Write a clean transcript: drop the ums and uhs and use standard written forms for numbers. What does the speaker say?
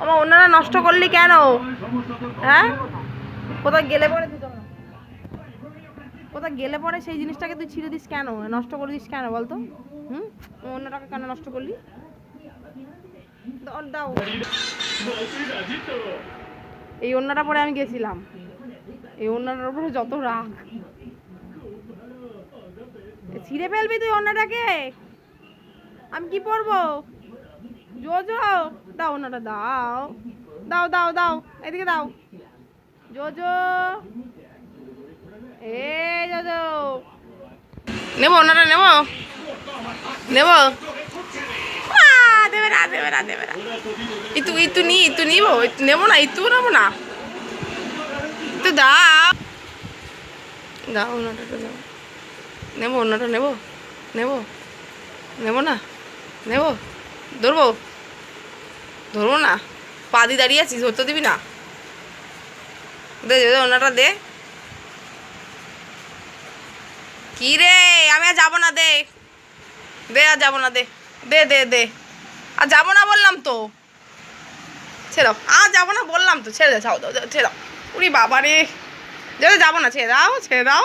আমার অন্যরা নষ্ট করলি কেন? হ্যাঁ, কোথায় গেলে পরে কোথায় গেলে পরে সেই জিনিসটাকে তুই ছিঁড়ে দিস কেন, নষ্ট করে দিস কেন বলতো? অন্যটাকে কেন নষ্ট করলি? দাও। এই অন্যটা পরে আমি গেছিলাম, এই অন্যটার উপরে যত রাগ। ছিঁড়ে ফেলবি তুই অন্যটাকে, আমি কি পরবো? জোজো দাও, অন্যটা দাও, দাও দাও দাও, এদিকে দাও জোজো। এই জোজো, নেবো অন্যটা, নেবো নেবো। দেবে না দেবে না দেবে না, ইতু ইতু নি, ইতু নিবো, নেবো না, ইতু নেবো না, ইতু দাও দাও, অন্যটা দাও। নেবো অন্যটা, নেবো নেবো, নেবো না, নেবো, ধরবো ধরবো না, পা দিয়ে দাঁড়িয়ে আছিস, ধরতে দিবি না? দে দে অন্যটা দে। কি রে, আমি আর যাবো না, দে দে, আর যাবো না, দে দে দে দে, আর যাবো না বললাম তো, ছেড়ে দাও, আর যাবো না বললাম তো, ছেড়ে দাও, ছেড়ে দাও, ছেড়ে দাও। উরি বাবা রে, যাবো না, ছেড়ে দাও, ছেড়ে দাও।